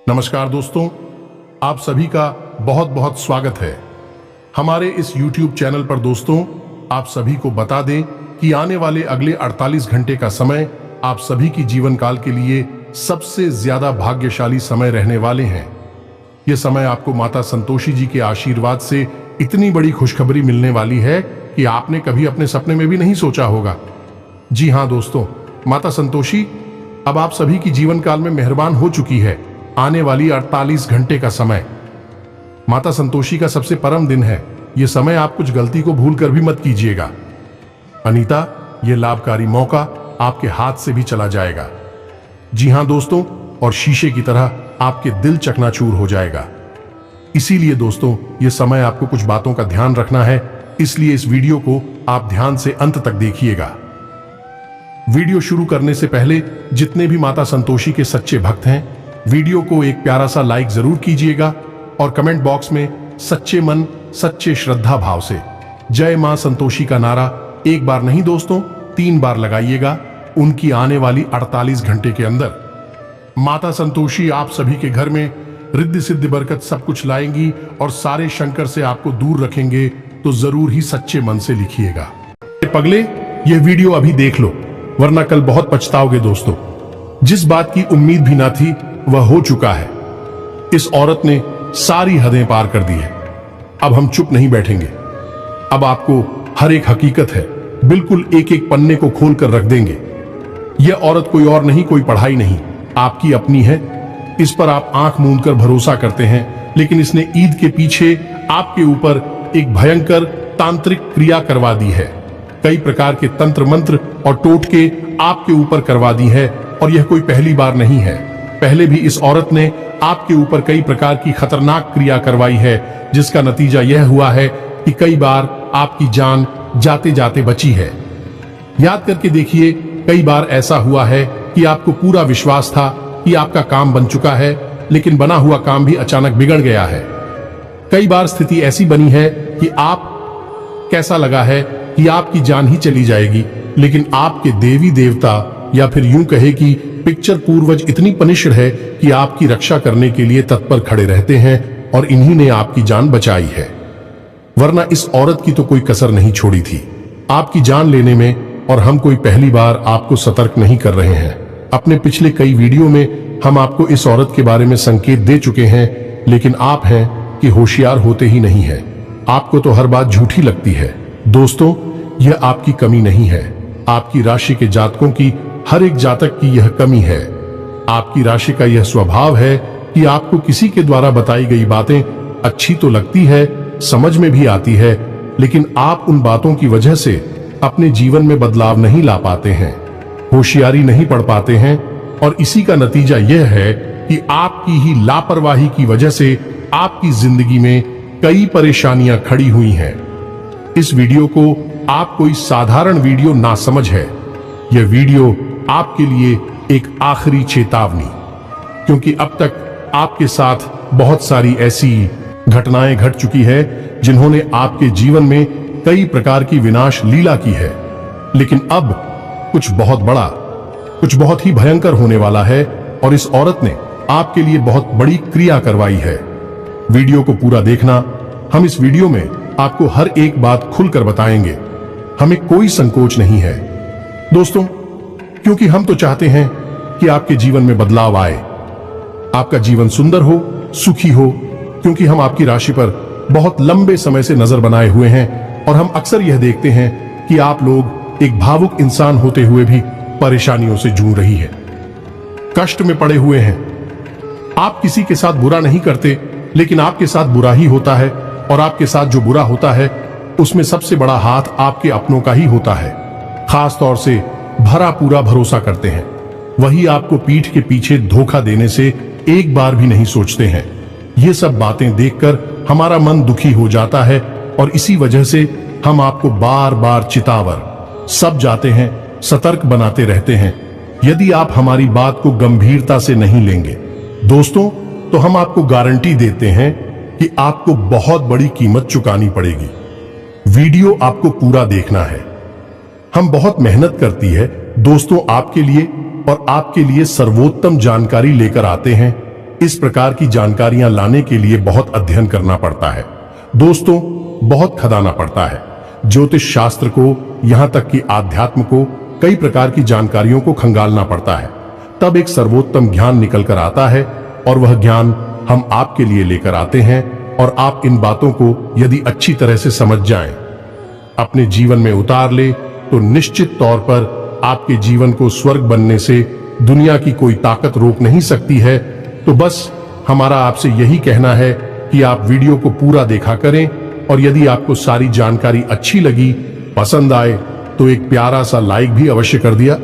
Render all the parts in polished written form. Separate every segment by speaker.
Speaker 1: नमस्कार दोस्तों, आप सभी का बहुत बहुत स्वागत है हमारे इस YouTube चैनल पर। दोस्तों, आप सभी को बता दें कि आने वाले अगले 48 घंटे का समय आप सभी की जीवन काल के लिए सबसे ज्यादा भाग्यशाली समय रहने वाले हैं। यह समय आपको माता संतोषी जी के आशीर्वाद से इतनी बड़ी खुशखबरी मिलने वाली है कि आपने कभी अपने सपने में भी नहीं सोचा होगा। जी हाँ दोस्तों, माता संतोषी अब आप सभी की जीवन काल में मेहरबान हो चुकी है। आने वाली 48 घंटे का समय माता संतोषी का सबसे परम दिन है। यह समय आप कुछ गलती को भूलकर भी मत कीजिएगा, अनीता। यह लाभकारी मौका आपके हाथ से भी चला जाएगा। जी हां दोस्तों, और शीशे की तरह आपके दिल चकनाचूर हो जाएगा। इसीलिए दोस्तों, यह समय आपको कुछ बातों का ध्यान रखना है, इसलिए इस वीडियो को आप ध्यान से अंत तक देखिएगा। वीडियो शुरू करने से पहले जितने भी माता संतोषी के सच्चे भक्त हैं, वीडियो को एक प्यारा सा लाइक जरूर कीजिएगा और कमेंट बॉक्स में सच्चे मन सच्चे श्रद्धा भाव से जय मां संतोषी का नारा एक बार नहीं दोस्तों 3 बार लगाइएगा। उनकी आने वाली 48 घंटे के अंदर माता संतोषी आप सभी के घर में रिद्धि सिद्धि बरकत सब कुछ लाएंगी और सारे शंकर से आपको दूर रखेंगे। तो जरूर ही सच्चे मन से लिखिएगा। पगले, यह वीडियो अभी देख लो, वरना कल बहुत पछताओगे दोस्तों। जिस बात की उम्मीद भी ना थी वह हो चुका है। इस औरत ने सारी हदें पार कर दी है। अब हम चुप नहीं बैठेंगे। अब आपको हर एक हकीकत है बिल्कुल एक एक पन्ने को खोल कर रख देंगे। यह औरत कोई और नहीं, कोई पढ़ाई नहीं, आपकी अपनी है। इस पर आप आंख मूंद कर भरोसा करते हैं, लेकिन इसने ईद के पीछे आपके ऊपर एक भयंकर तांत्रिक क्रिया करवा दी है। कई प्रकार के तंत्र मंत्र और टोटके आपके ऊपर करवा दी है। और यह कोई पहली बार नहीं है, पहले भी इस औरत ने आपके ऊपर कई प्रकार की खतरनाक क्रिया करवाई है, जिसका नतीजा यह हुआ है कि कई बार आपकी जान जाते जाते बची है। याद करके देखिए, कई बार ऐसा हुआ है कि आपको पूरा विश्वास था कि आपका काम बन चुका है, लेकिन बना हुआ काम भी अचानक बिगड़ गया है। कई बार स्थिति ऐसी बनी है कि आप कैसा लगा है कि आपकी जान ही चली जाएगी, लेकिन आपके देवी देवता या फिर यूं कहे कि पिक्चर पूर्वज इतनी पनिष्ड है कि आपकी रक्षा करने के लिए तत्पर खड़े रहते हैं, और इन्हीं ने आपकी जान बचाई है। वरना इस औरत की तो कोई कसर नहीं छोड़ी थी आपकी जान लेने में। और हम कोई पहली बार आपको सतर्क नहीं कर रहे हैं। अपने पिछले कई वीडियो में हम आपको इस औरत के बारे में संकेत दे चुके हैं, लेकिन आप हैं कि होशियार होते ही नहीं है। आपको तो हर बात झूठी लगती है। दोस्तों, यह आपकी कमी नहीं है, आपकी राशि के जातकों की, हर एक जातक की यह कमी है। आपकी राशि का यह स्वभाव है कि आपको किसी के द्वारा बताई गई बातें अच्छी तो लगती है, समझ में भी आती है, लेकिन आप उन बातों की वजह से अपने जीवन में बदलाव नहीं ला पाते हैं, होशियारी नहीं पढ़ पाते हैं। और इसी का नतीजा यह है कि आपकी ही लापरवाही की वजह से आपकी जिंदगी में कई परेशानियां खड़ी हुई हैं। इस वीडियो को आप कोई साधारण वीडियो ना समझ है। यह वीडियो आपके लिए एक आखिरी चेतावनी, क्योंकि अब तक आपके साथ बहुत सारी ऐसी घटनाएं घट चुकी है जिन्होंने आपके जीवन में कई प्रकार की विनाश लीला की है। लेकिन अब कुछ बहुत बड़ा, कुछ बहुत ही भयंकर होने वाला है, और इस औरत ने आपके लिए बहुत बड़ी क्रिया करवाई है। वीडियो को पूरा देखना। हम इस वीडियो में आपको हर एक बात खुलकर बताएंगे। हमें कोई संकोच नहीं है दोस्तों, क्योंकि हम तो चाहते हैं कि आपके जीवन में बदलाव आए, आपका जीवन सुंदर हो, सुखी हो। क्योंकि हम आपकी राशि पर बहुत लंबे समय से नजर बनाए हुए हैं, और हम अक्सर यह देखते हैं कि आप लोग एक भावुक इंसान होते हुए भी परेशानियों से जूझ रही है, कष्ट में पड़े हुए हैं। आप किसी के साथ बुरा नहीं करते, लेकिन आपके साथ बुरा ही होता है, और आपके साथ जो बुरा होता है उसमें सबसे बड़ा हाथ आपके अपनों का ही होता है। खास तौर से भरा पूरा भरोसा करते हैं, वही आपको पीठ के पीछे धोखा देने से एक बार भी नहीं सोचते हैं। ये सब बातें देखकर हमारा मन दुखी हो जाता है, और इसी वजह से हम आपको बार बार चितावर सब जाते हैं, सतर्क बनाते रहते हैं। यदि आप हमारी बात को गंभीरता से नहीं लेंगे दोस्तों, तो हम आपको गारंटी देते हैं कि आपको बहुत बड़ी कीमत चुकानी पड़ेगी। वीडियो आपको पूरा देखना है। हम बहुत मेहनत करती है दोस्तों आपके लिए, और आपके लिए सर्वोत्तम जानकारी लेकर आते हैं। इस प्रकार की जानकारियां लाने के लिए बहुत अध्ययन करना पड़ता है दोस्तों, बहुत खदाना पड़ता है। ज्योतिष शास्त्र को, यहां तक कि आध्यात्म को, कई प्रकार की जानकारियों को खंगालना पड़ता है। तब एक सर्वोत्तम ज्ञान निकल कर आता है और वह ज्ञान हम आपके लिए लेकर आते हैं। और आप इन बातों को यदि अच्छी तरह से समझ जाएं, अपने जीवन में उतार ले, तो निश्चित तौर पर आपके जीवन को स्वर्ग बनने से दुनिया की कोई ताकत रोक नहीं सकती है। तो बस हमारा आपसे यही कहना है कि आप वीडियो को पूरा देखा करें, और यदि आपको सारी जानकारी अच्छी लगी, पसंद आए, तो एक प्यारा सा लाइक भी अवश्य कर दिया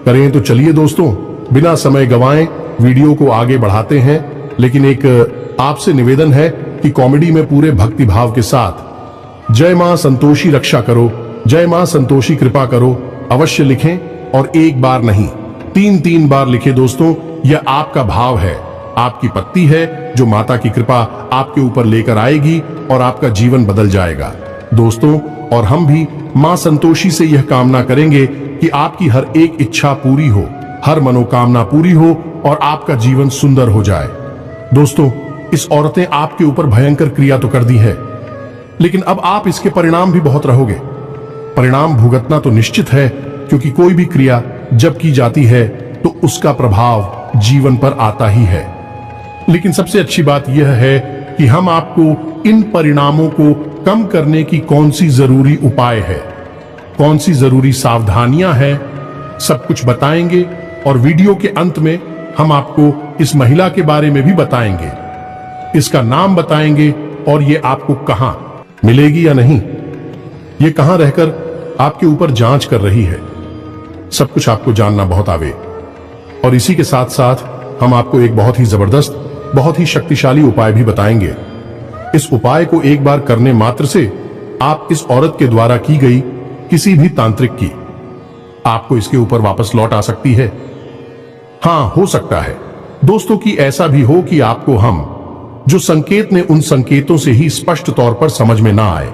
Speaker 1: करें। तो चलिए दोस्तों, बिना समय गंवाएं वीडियो को आगे बढ़ाते हैं। लेकिन एक आपसे निवेदन है कि कॉमेडी में पूरे भक्ति भाव के साथ जय मां संतोषी रक्षा करो, जय मां संतोषी कृपा करो अवश्य लिखें, और एक बार नहीं, 3 बार लिखें दोस्तों। यह आपका भाव है, आपकी पत्ती है, जो माता की कृपा आपके ऊपर लेकर आएगी और आपका जीवन बदल जाएगा दोस्तों। और हम भी मां संतोषी से यह कामना करेंगे कि आपकी हर एक इच्छा पूरी हो, हर मनोकामना पूरी हो और आपका जीवन सुंदर हो जाए दोस्तों। इस औरत ने आपके ऊपर भयंकर क्रिया तो कर दी है, लेकिन अब आप इसके परिणाम भी बहुत रहोगे। परिणाम भुगतना तो निश्चित है, क्योंकि कोई भी क्रिया जब की जाती है तो उसका प्रभाव जीवन पर आता ही है। लेकिन सबसे अच्छी बात यह है कि हम आपको इन परिणामों को कम करने की कौन सी जरूरी उपाय है, कौन सी जरूरी सावधानियां हैं, सब कुछ बताएंगे। और वीडियो के अंत में हम आपको इस महिला के बारे में भी बताएंगे, इसका नाम बताएंगे, और ये आपको कहां मिलेगी या नहीं, ये कहां रहकर आपके ऊपर जांच कर रही है, सब कुछ आपको जानना बहुत आवे। और इसी के साथ साथ हम आपको एक बहुत ही जबरदस्त, बहुत ही शक्तिशाली उपाय भी बताएंगे। इस उपाय को एक बार करने मात्र से आप इस औरत के द्वारा की गई किसी भी तांत्रिक की आपको इसके ऊपर वापस लौट आ सकती है। हां, हो सकता है दोस्तों कि ऐसा भी हो कि आपको हम जो संकेत ने, उन संकेतों से ही स्पष्ट तौर पर समझ में ना आए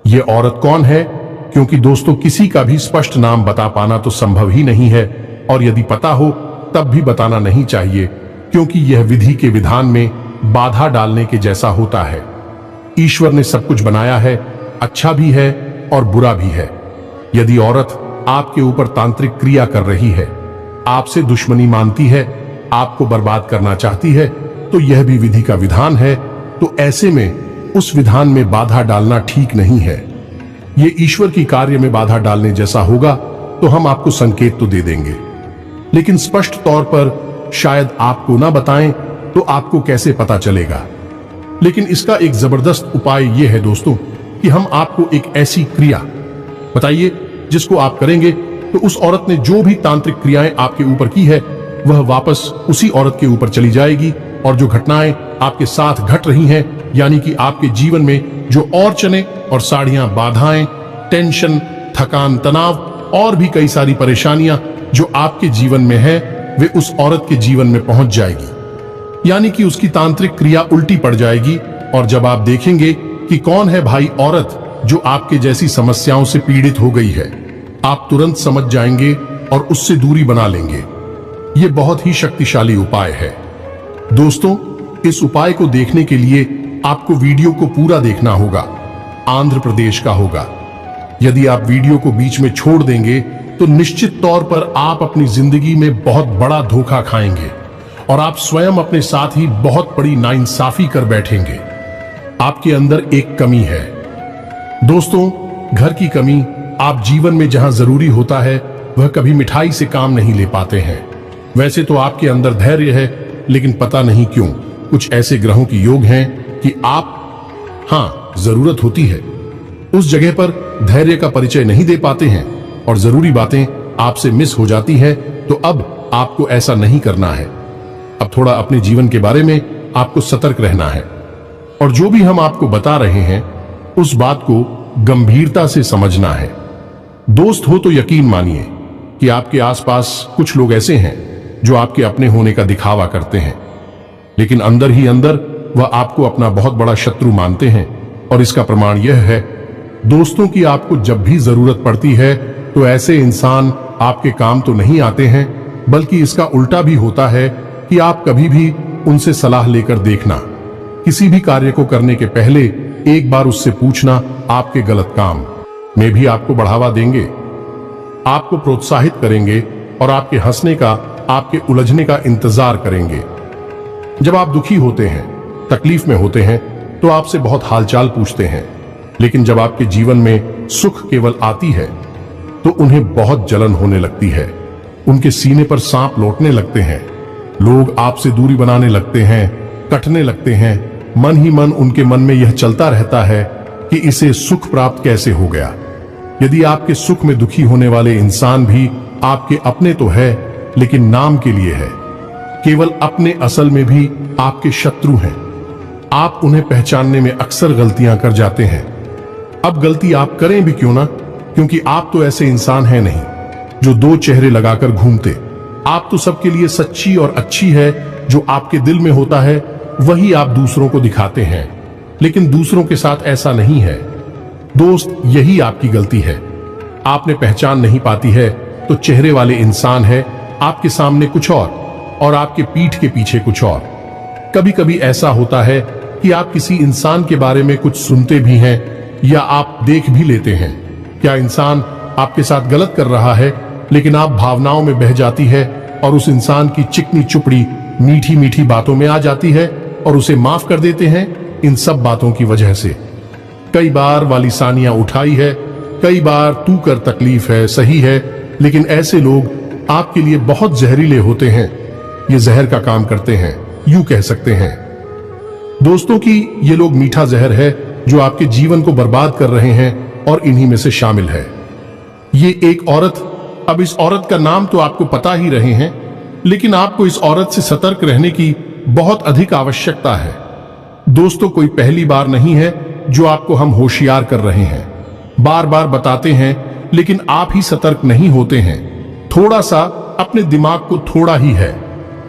Speaker 1: ये औरत कौन है, क्योंकि दोस्तों किसी का भी स्पष्ट नाम बता पाना तो संभव ही नहीं है, और यदि पता हो तब भी बताना नहीं चाहिए, क्योंकि यह विधि के विधान में बाधा डालने के जैसा होता है। ईश्वर ने सब कुछ बनाया है, अच्छा भी है और बुरा भी है। यदि औरत आपके ऊपर तांत्रिक क्रिया कर रही है, आपसे दुश्मनी मानती है, आपको बर्बाद करना चाहती है, तो यह भी विधि का विधान है। तो ऐसे में उस विधान में बाधा डालना ठीक नहीं है। ये ईश्वर की कार्य में बाधा डालने जैसा होगा, तो हम आपको संकेत तो दे देंगे, लेकिन स्पष्ट तौर पर शायद आपको ना बताएं तो आपको कैसे पता चलेगा। लेकिन इसका एक जबरदस्त उपाय यह है दोस्तों कि हम आपको एक ऐसी क्रिया बताइए जिसको आप करेंगे तो उस औरत ने जो भी तांत्रिक क्रियाएं आपके ऊपर की है वह वापस उसी औरत के ऊपर चली जाएगी, और जो घटनाएं आपके साथ घट रही हैं, यानी कि आपके जीवन में जो और चने और साड़ियां, बाधाएं, टेंशन, थकान, तनाव और भी कई सारी परेशानियां जो आपके जीवन में है, वे उस औरत के जीवन में पहुंच जाएगी। यानी कि उसकी तांत्रिक क्रिया उल्टी पड़ जाएगी। और जब आप देखेंगे कि कौन है भाई औरत जो आपके जैसी समस्याओं से पीड़ित हो गई है, आप तुरंत समझ जाएंगे और उससे दूरी बना लेंगे। यह बहुत ही शक्तिशाली उपाय है दोस्तों। इस उपाय को देखने के लिए आपको वीडियो को पूरा देखना होगा। आंध्र प्रदेश का होगा। यदि आप वीडियो को बीच में छोड़ देंगे तो निश्चित तौर पर आप अपनी जिंदगी में बहुत बड़ा धोखा खाएंगे, और आप स्वयं अपने साथ ही बहुत बड़ी नाइंसाफी कर बैठेंगे। आपके अंदर एक कमी है दोस्तों, घर की कमी। आप जीवन में जहां जरूरी होता है वह कभी मिठाई से काम नहीं ले पाते हैं। वैसे तो आपके अंदर धैर्य है, लेकिन पता नहीं क्यों कुछ ऐसे ग्रहों की योग हैं कि आप, हां, जरूरत होती है उस जगह पर धैर्य का परिचय नहीं दे पाते हैं, और जरूरी बातें आपसे मिस हो जाती हैं। तो अब आपको ऐसा नहीं करना है। अब थोड़ा अपने जीवन के बारे में आपको सतर्क रहना है, और जो भी हम आपको बता रहे हैं उस बात को गंभीरता से समझना है। दोस्त हो तो यकीन मानिए कि आपके आसपास कुछ लोग ऐसे हैं जो आपके अपने होने का दिखावा करते हैं, लेकिन अंदर ही अंदर वह आपको अपना बहुत बड़ा शत्रु मानते हैं। और इसका प्रमाण यह है दोस्तों कि आपको जब भी जरूरत पड़ती है तो ऐसे इंसान आपके काम तो नहीं आते हैं, बल्कि इसका उल्टा भी होता है कि आप कभी भी उनसे सलाह लेकर देखना। किसी भी कार्य को करने के पहले एक बार उससे पूछना, आपके गलत काम में भी आपको बढ़ावा देंगे, आपको प्रोत्साहित करेंगे और आपके हंसने का, आपके उलझने का इंतजार करेंगे। जब आप दुखी होते हैं, तकलीफ में होते हैं, तो आपसे बहुत हालचाल पूछते हैं, लेकिन जब आपके जीवन में सुख केवल आती है तो उन्हें बहुत जलन होने लगती है। उनके सीने पर सांप लौटने लगते हैं। लोग आपसे दूरी बनाने लगते हैं, कटने लगते हैं। मन ही मन उनके मन में यह चलता रहता है कि इसे सुख प्राप्त कैसे हो गया। यदि आपके सुख में दुखी होने वाले इंसान भी आपके अपने तो है, लेकिन नाम के लिए है, केवल अपने, असल में भी आपके शत्रु हैं। आप उन्हें पहचानने में अक्सर गलतियां कर जाते हैं। अब गलती आप करें भी क्यों ना, क्योंकि आप तो ऐसे इंसान हैं नहीं जो दो चेहरे लगाकर घूमते। आप तो सबके लिए सच्ची और अच्छी है। जो आपके दिल में होता है वही आप दूसरों को दिखाते हैं, लेकिन दूसरों के साथ ऐसा नहीं है। दोस्त, यही आपकी गलती है। आपने पहचान नहीं पाती है तो चेहरे वाले इंसान है आपके सामने कुछ और आपके पीठ के पीछे कुछ और। कभी कभी ऐसा होता है कि आप किसी इंसान के बारे में कुछ सुनते भी हैं या आप देख भी लेते हैं। क्या इंसान आपके साथ गलत कर रहा है, लेकिन आप भावनाओं में बह जाती है और उस इंसान की चिकनी चुपड़ी मीठी मीठी बातों में आ जाती है और उसे माफ कर देते हैं। इन सब बातों की वजह से कई बार वाली सानियां उठाई है, कई बार तू कर तकलीफ है, सही है, लेकिन ऐसे लोग आपके लिए बहुत जहरीले होते हैं। ये जहर का काम करते हैं, यूं कह सकते हैं दोस्तों कि ये लोग मीठा जहर है जो आपके जीवन को बर्बाद कर रहे हैं, और इन्हीं में से शामिल है ये एक औरत। अब इस औरत का नाम तो आपको पता ही रहे हैं, लेकिन आपको इस औरत से सतर्क रहने की बहुत अधिक आवश्यकता है। दोस्तों, कोई पहली बार नहीं है जो आपको हम होशियार कर रहे हैं, बार बार बताते हैं, लेकिन आप ही सतर्क नहीं होते हैं। थोड़ा सा अपने दिमाग को थोड़ा ही है,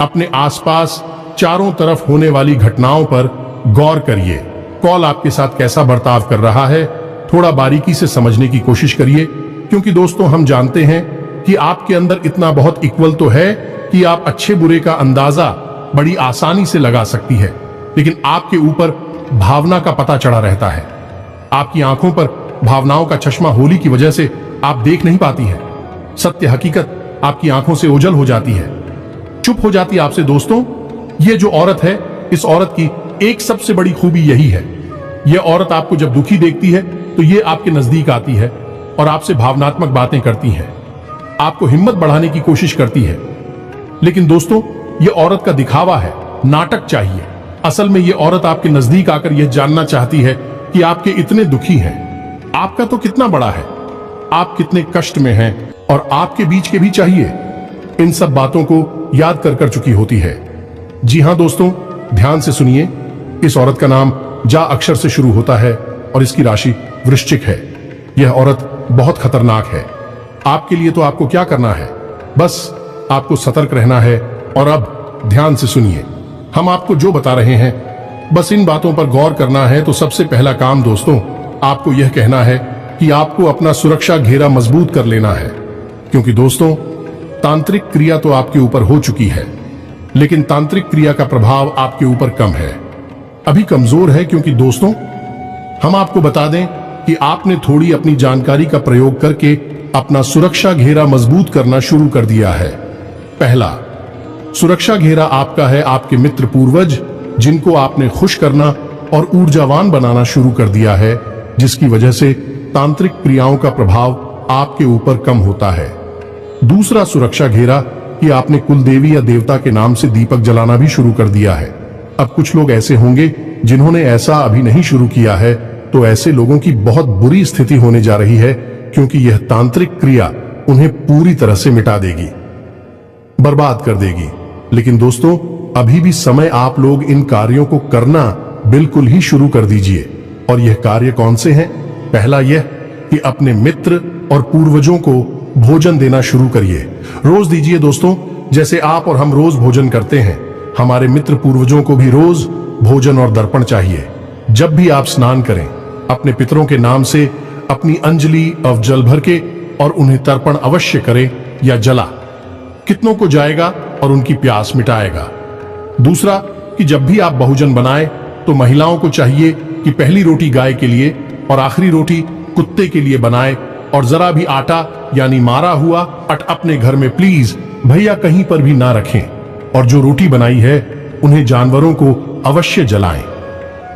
Speaker 1: अपने आसपास चारों तरफ होने वाली घटनाओं पर गौर करिए। कॉल आपके साथ कैसा बर्ताव कर रहा है, थोड़ा बारीकी से समझने की कोशिश करिए, क्योंकि दोस्तों हम जानते हैं कि आपके अंदर इतना बहुत इक्वल तो है कि आप अच्छे बुरे का अंदाजा बड़ी आसानी से लगा सकती है, लेकिन आपके ऊपर भावना का पता चढ़ा रहता है। आपकी आंखों पर भावनाओं का चश्मा होली की वजह से आप देख नहीं पाती है। सत्य हकीकत आपकी आंखों से ओझल हो जाती है, चुप हो जाती है आपसे। दोस्तों, ये जो औरत है, इस औरत की एक सबसे बड़ी खूबी यही है। यह औरत आपको जब दुखी देखती है तो ये आपके नजदीक आती है और आपसे भावनात्मक बातें करती है, आपको हिम्मत बढ़ाने की कोशिश करती है। लेकिन दोस्तों, यह औरत का दिखावा है, नाटक चाहिए। असल में यह औरत आपके नजदीक आकर यह जानना चाहती है कि आपके इतने दुखी हैं, आपका तो कितना बड़ा है, आप कितने कष्ट में हैं, और आपके बीच के भी चाहिए। इन सब बातों को याद कर चुकी होती है। जी हां दोस्तों, ध्यान से सुनिए। इस औरत का नाम जा अक्षर से शुरू होता है और इसकी राशि वृश्चिक है। यह औरत बहुत खतरनाक है। आपके लिए तो आपको क्या करना है, बस आपको सतर्क रहना है। और अब ध्यान से सुनिए, हम आपको जो बता रहे हैं बस इन बातों पर गौर करना है। तो सबसे पहला काम दोस्तों, आपको यह कहना है कि आपको अपना सुरक्षा घेरा मजबूत कर लेना है, क्योंकि दोस्तों तांत्रिक क्रिया तो आपके ऊपर हो चुकी है, लेकिन तांत्रिक क्रिया का प्रभाव आपके ऊपर कम है, अभी कमजोर है। क्योंकि दोस्तों, हम आपको बता दें कि आपने थोड़ी अपनी जानकारी का प्रयोग करके अपना सुरक्षा घेरा मजबूत करना शुरू कर दिया है। पहला सुरक्षा घेरा आपका है आपके मित्र पूर्वज, जिनको आपने खुश करना और ऊर्जावान बनाना शुरू कर दिया है, जिसकी वजह से तांत्रिक क्रियाओं का प्रभाव आपके ऊपर कम होता है। दूसरा सुरक्षा घेरा कि आपने कुल देवी या देवता के नाम से दीपक जलाना भी शुरू कर दिया है। अब कुछ लोग ऐसे होंगे जिन्होंने ऐसा अभी नहीं शुरू किया है, तो ऐसे लोगों की बहुत बुरी स्थिति होने जा रही है, क्योंकि यह तांत्रिक क्रिया उन्हें पूरी तरह से मिटा देगी, बर्बाद कर देगी। लेकिन दोस्तों, अभी भी समय, आप लोग इन कार्यों को करना बिल्कुल ही शुरू कर दीजिए। और यह कार्य कौन से हैं? पहला यह कि अपने मित्र और पूर्वजों को भोजन देना शुरू करिए। रोज दीजिए दोस्तों, जैसे आप और हम रोज भोजन करते हैं, हमारे मित्र पूर्वजों को भी रोज भोजन और दर्पण चाहिए। जब भी आप स्नान करें, अपने पितरों के नाम से अपनी अंजलि अब जल भर के और उन्हें तर्पण अवश्य करें या जला। कितनों को जाएगा और उनकी प्यास मिटाएगा। दूसरा कि जब भी आप भोजन बनाएं तो महिलाओं को चाहिए कि पहली रोटी गाय के लिए और आखिरी रोटी कुत्ते के लिए बनाएं, और जरा भी आटा यानी मारा हुआ अपने घर में प्लीज भैया कहीं पर भी ना रखें, और जो रोटी बनाई है उन्हें जानवरों को अवश्य जलाएं।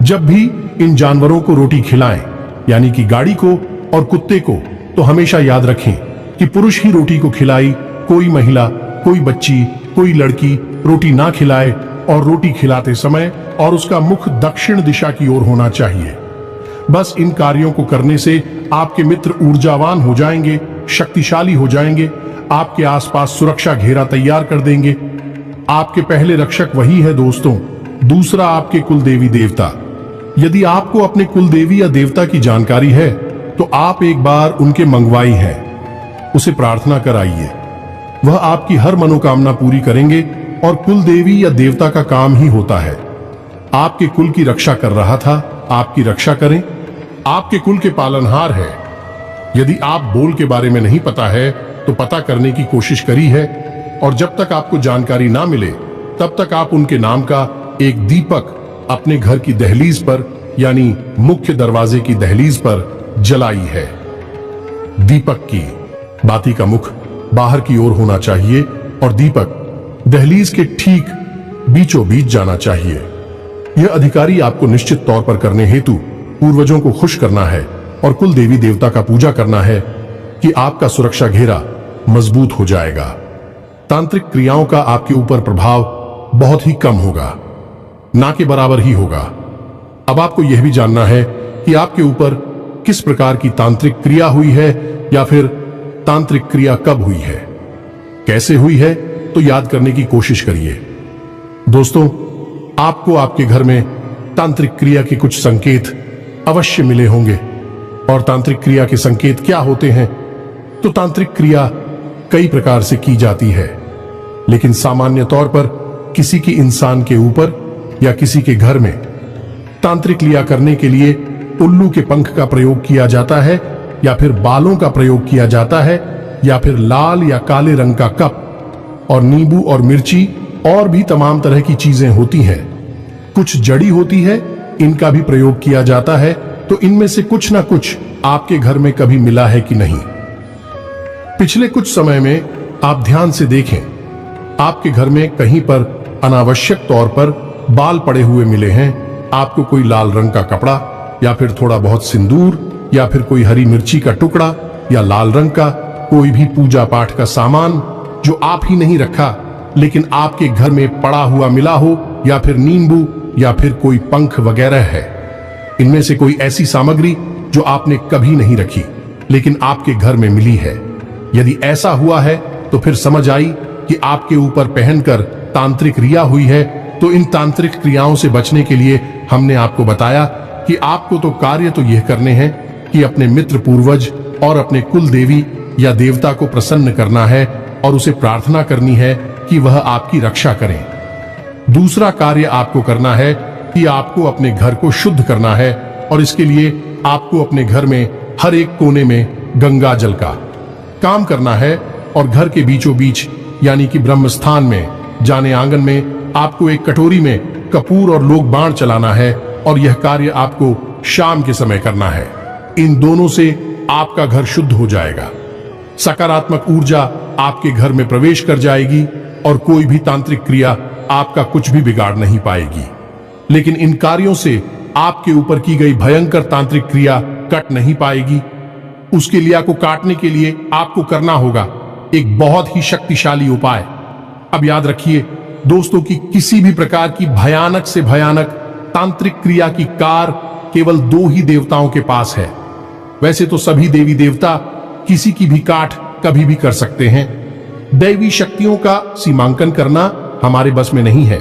Speaker 1: जब भी इन जानवरों को रोटी खिलाएं यानी कि गाड़ी को और कुत्ते को, तो हमेशा याद रखें कि पुरुष ही रोटी को खिलाई, कोई महिला, कोई बच्ची, कोई लड़की रोटी ना खिलाए, और रोटी खिलाते समय और उसका मुख दक्षिण दिशा की ओर होना चाहिए। बस इन कार्यों को करने से आपके मित्र ऊर्जावान हो जाएंगे, शक्तिशाली हो जाएंगे, आपके आसपास सुरक्षा घेरा तैयार कर देंगे। आपके पहले रक्षक वही है दोस्तों। दूसरा, आपके कुल देवी देवता। यदि आपको अपने कुल देवी या देवता की जानकारी है तो आप एक बार उनके मंगवाई हैं, उसे प्रार्थना कराइए। वह आपकी हर मनोकामना पूरी करेंगे, और कुल देवी या देवता का काम ही होता है आपके कुल की रक्षा कर रहा था, आपकी रक्षा करें। आपके कुल के पालनहार है। यदि आप बोल के बारे में नहीं पता है तो पता करने की कोशिश करी है, और जब तक आपको जानकारी ना मिले तब तक आप उनके नाम का एक दीपक अपने घर की दहलीज पर यानी मुख्य दरवाजे की दहलीज पर जलाई है। दीपक की बाती का मुख बाहर की ओर होना चाहिए और दीपक दहलीज के ठीक बीचों बीच जाना चाहिए। यह अधिकारी आपको निश्चित तौर पर करने हेतु पूर्वजों को खुश करना है और कुल देवी देवता का पूजा करना है कि आपका सुरक्षा घेरा मजबूत हो जाएगा। तांत्रिक क्रियाओं का आपके ऊपर प्रभाव बहुत ही कम होगा, ना के बराबर ही होगा। अब आपको यह भी जानना है कि आपके ऊपर किस प्रकार की तांत्रिक क्रिया हुई है, या फिर तांत्रिक क्रिया कब हुई है, कैसे हुई है, तो याद करने की कोशिश करिए। दोस्तों, आपको आपके घर में तांत्रिक क्रिया के कुछ संकेत अवश्य मिले होंगे। और तांत्रिक क्रिया के संकेत क्या होते हैं? तो तांत्रिक क्रिया कई प्रकार से की जाती है, लेकिन सामान्य तौर पर किसी की इंसान के ऊपर या किसी के घर में तांत्रिक क्रिया करने के लिए उल्लू के पंख का प्रयोग किया जाता है, या फिर बालों का प्रयोग किया जाता है, या फिर लाल या काले रंग का कप और नींबू और मिर्ची और भी तमाम तरह की चीजें होती हैं। कुछ जड़ी होती है, इनका भी प्रयोग किया जाता है। तो इनमें से कुछ ना कुछ आपके घर में कभी मिला है कि नहीं? पिछले कुछ समय में आप ध्यान से देखें, आपके घर में कहीं पर अनावश्यक तौर पर बाल पड़े हुए मिले हैं। आपको कोई लाल रंग का कपड़ा, या फिर थोड़ा बहुत सिंदूर, या फिर कोई हरी मिर्ची का टुकड़ा, या लाल रंग का कोई भी पूजा पाठ का सामान जो आप ही नहीं रखा लेकिन आपके घर में पड़ा हुआ मिला हो, या फिर नींबू, या फिर कोई पंख वगैरह है। इनमें से कोई ऐसी सामग्री जो आपने कभी नहीं रखी लेकिन आपके घर में मिली है। यदि ऐसा हुआ है तो फिर समझ आई कि आपके ऊपर पहनकर तांत्रिक क्रिया हुई है। तो इन तांत्रिक क्रियाओं से बचने के लिए हमने आपको बताया कि आपको तो कार्य तो यह करने हैं कि अपने मित्र पूर्वज और अपने कुल देवी या देवता को प्रसन्न करना है और उसे प्रार्थना करनी है कि वह आपकी रक्षा करें। दूसरा कार्य आपको करना है कि आपको अपने घर को शुद्ध करना है, और इसके लिए आपको अपने घर में हर एक कोने में गंगा जल का काम करना है, और घर के बीचों बीच यानी कि ब्रह्म स्थान में जाने आंगन में आपको एक कटोरी में कपूर और लोक बाण चलाना है, और यह कार्य आपको शाम के समय करना है। इन दोनों से आपका घर शुद्ध हो जाएगा, सकारात्मक ऊर्जा आपके घर में प्रवेश कर जाएगी, और कोई भी तांत्रिक क्रिया आपका कुछ भी बिगाड़ नहीं पाएगी। लेकिन इन कार्यों से आपके ऊपर की गई भयंकर तांत्रिक क्रिया कट नहीं पाएगी। उसके लिया को काटने के लिए आपको करना होगा एक बहुत ही शक्तिशाली उपाय। अब याद रखिए दोस्तों कि किसी भी प्रकार की भयानक से भयानक तांत्रिक क्रिया की कार केवल 2 ही देवताओं के पास है। वैसे तो सभी देवी देवता किसी की भी काट कभी भी कर सकते हैं। दैवी शक्तियों का सीमांकन करना हमारे बस में नहीं है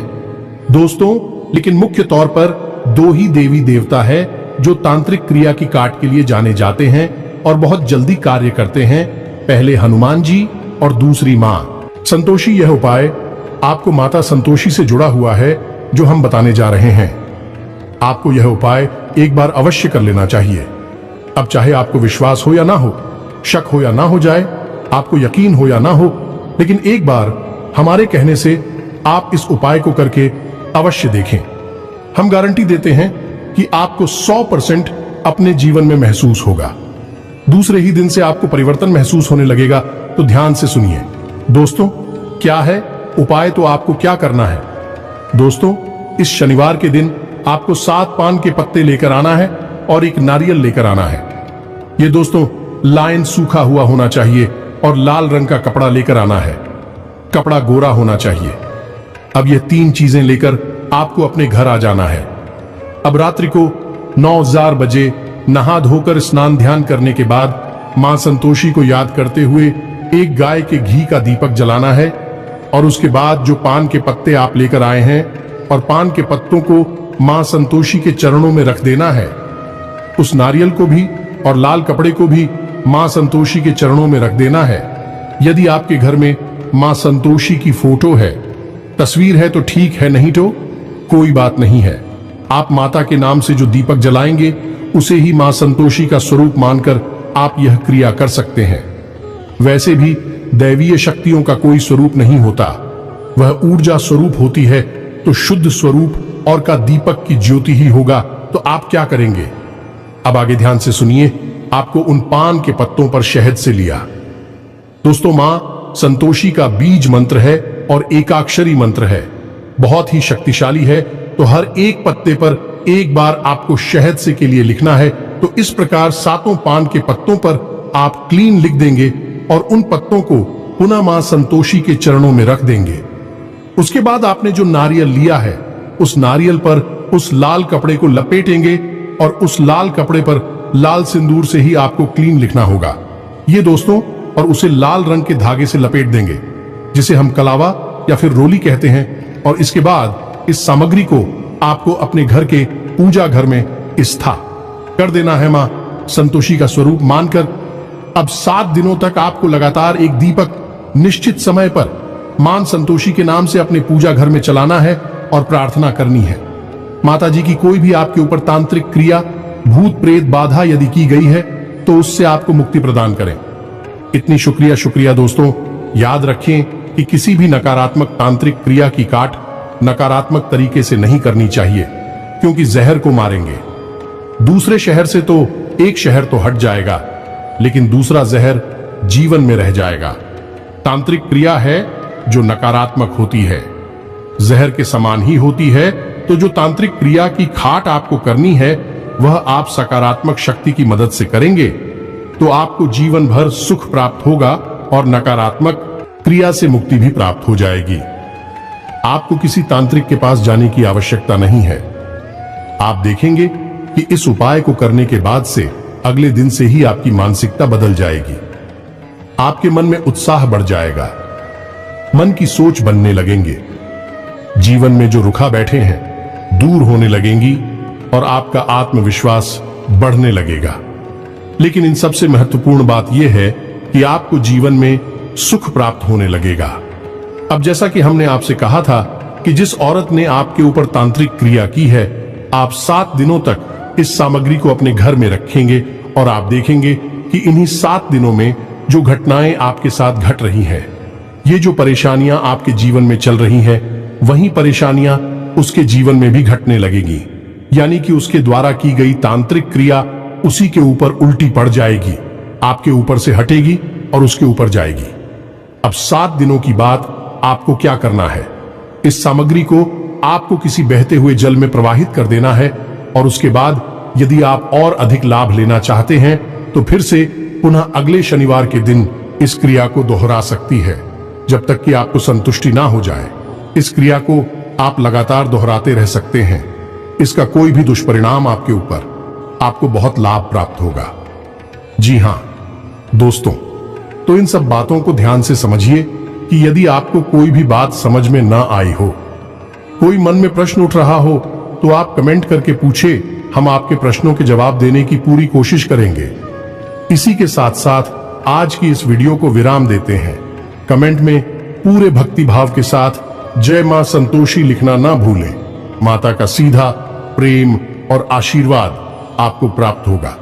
Speaker 1: दोस्तों, लेकिन मुख्य तौर पर 2 ही देवी देवता है जो तांत्रिक क्रिया की काट के लिए जाने जाते हैं और बहुत जल्दी कार्य करते हैं। पहले हनुमान जी और दूसरी मां संतोषी। यह उपाय आपको माता संतोषी से जुड़ा हुआ है जो हम बताने जा रहे हैं। आपको यह उपाय एक बार अवश्य कर लेना चाहिए। अब चाहे आपको विश्वास हो या ना हो, शक हो या ना हो जाए, आपको यकीन हो या ना हो, लेकिन एक बार हमारे कहने से आप इस उपाय को करके अवश्य देखें। हम गारंटी देते हैं कि आपको 100% अपने जीवन में महसूस होगा। दूसरे ही दिन से आपको परिवर्तन महसूस होने लगेगा। तो ध्यान से सुनिए दोस्तों, क्या है उपाय, तो आपको क्या करना है। दोस्तों, इस शनिवार के दिन आपको 7 पान के पत्ते लेकर आना है और एक नारियल लेकर आना है। ये दोस्तों लाइन सूखा हुआ होना चाहिए और लाल रंग का कपड़ा लेकर आना है। कपड़ा गोरा होना चाहिए। अब ये 3 चीजें लेकर आपको अपने घर आ जाना है। अब रात्रि को 9:00 बजे नहा धोकर स्नान ध्यान करने के बाद मां संतोषी को याद करते हुए एक गाय के घी का दीपक जलाना है और उसके बाद जो पान के पत्ते आप लेकर आए हैं और पान के पत्तों को मां संतोषी के चरणों में रख देना है। उस नारियल को भी और लाल कपड़े को भी मां संतोषी के चरणों में रख देना है। यदि आपके घर में मां संतोषी की फोटो है, तस्वीर है तो ठीक है, नहीं तो कोई बात नहीं है। आप माता के नाम से जो दीपक जलाएंगे उसे ही मां संतोषी का स्वरूप मानकर आप यह क्रिया कर सकते हैं। वैसे भी दैवीय शक्तियों का कोई स्वरूप नहीं होता, वह ऊर्जा स्वरूप होती है। तो शुद्ध स्वरूप और का दीपक की ज्योति ही होगा। तो आप क्या करेंगे, अब आगे ध्यान से सुनिए। आपको उन पान के पत्तों पर शहद से लिया। दोस्तों, मां संतोषी का बीज मंत्र है और एकाक्षरी मंत्र है, बहुत ही शक्तिशाली है। तो हर एक पत्ते पर एक बार आपको शहद से के लिए लिखना है। तो इस प्रकार 7 पान के पत्तों पर आप क्लीन लिख देंगे और उन पत्तों को पुनः मां संतोषी के चरणों में रख देंगे। उसके बाद आपने जो नारियल लिया है उस नारियल पर उस लाल कपड़े को लपेटेंगे और उस लाल कपड़े पर लाल सिंदूर से ही आपको क्लीन लिखना होगा। ये दोस्तों, और उसे लाल रंग के धागे से लपेट देंगे, जिसे हम कलावा या फिर रोली कहते हैं। और इसके बाद इस सामग्री को आपको अपने घर के पूजा घर में स्थापित कर देना है मां संतोषी का स्वरूप मानकर। अब 7 दिनों तक आपको लगातार एक दीपक निश्चित समय पर मां संतोषी के नाम से अपने पूजा घर में चलाना है और प्रार्थना करनी है। माता जी की कोई भी आपके ऊपर तांत्रिक क्रिया, भूत प्रेत बाधा यदि की गई है तो उससे आपको मुक्ति प्रदान करें। इतनी शुक्रिया दोस्तों। याद रखें कि किसी भी नकारात्मक तांत्रिक क्रिया की काट नकारात्मक तरीके से नहीं करनी चाहिए, क्योंकि जहर को मारेंगे। दूसरे शहर से तो एक शहर तो हट जाएगा, लेकिन दूसरा जहर जीवन में रह जाएगा। तांत्रिक क्रिया है जो नकारात्मक होती है, जहर के समान ही होती है। तो जो तांत्रिक क्रिया की खाट आपको करनी है वह आप सकारात्मक शक्ति की मदद से करेंगे तो आपको जीवन भर सुख प्राप्त होगा और नकारात्मक क्रिया से मुक्ति भी प्राप्त हो जाएगी। आपको किसी तांत्रिक के पास जाने की आवश्यकता नहीं है। आप देखेंगे कि इस उपाय को करने के बाद से अगले दिन से ही आपकी मानसिकता बदल जाएगी। आपके मन में उत्साह बढ़ जाएगा, मन की सोच बनने लगेंगे, जीवन में जो रुखा बैठे हैं दूर होने लगेंगी और आपका आत्मविश्वास बढ़ने लगेगा। लेकिन इन सबसे महत्वपूर्ण बात यह है कि आपको जीवन में सुख प्राप्त होने लगेगा। अब जैसा कि हमने आपसे कहा था कि जिस औरत ने आपके ऊपर तांत्रिक क्रिया की है, आप 7 दिनों तक इस सामग्री को अपने घर में रखेंगे और आप देखेंगे कि इन्हीं 7 दिनों में जो घटनाएं आपके साथ घट रही हैं, ये जो परेशानियां आपके जीवन में चल रही हैं, वही परेशानियां उसके जीवन में भी घटने लगेगी। यानी कि उसके द्वारा की गई तांत्रिक क्रिया उसी के ऊपर उल्टी पड़ जाएगी, आपके ऊपर से हटेगी और उसके ऊपर जाएगी। अब 7 दिनों की बात आपको क्या करना है, इस सामग्री को आपको किसी बहते हुए जल में प्रवाहित कर देना है और उसके बाद यदि आप और अधिक लाभ लेना चाहते हैं तो फिर से पुनः अगले शनिवार के दिन इस क्रिया को दोहरा सकती है जब तक कि आपको संतुष्टि ना हो जाए। इस क्रिया को आप लगातार दोहराते रह सकते हैं। इसका कोई भी दुष्परिणाम आपके ऊपर, आपको बहुत लाभ प्राप्त होगा। जी हां दोस्तों, तो इन सब बातों को ध्यान से समझिए कि यदि आपको कोई भी बात समझ में ना आई हो, कोई मन में प्रश्न उठ रहा हो, तो आप कमेंट करके पूछे, हम आपके प्रश्नों के जवाब देने की पूरी कोशिश करेंगे। इसी के साथ साथ आज की इस वीडियो को विराम देते हैं। कमेंट में पूरे भक्ति भाव के साथ जय मां संतोषी लिखना ना भूलें। माता का सीधा प्रेम और आशीर्वाद आपको प्राप्त होगा।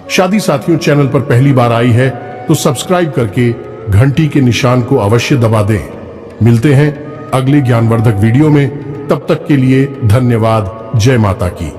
Speaker 1: शादी साथियों, चैनल पर पहली बार आई है तो सब्सक्राइब करके घंटी के निशान को अवश्य दबा दें। मिलते हैं अगले ज्ञानवर्धक वीडियो में। तब तक के लिए धन्यवाद। जय माता की।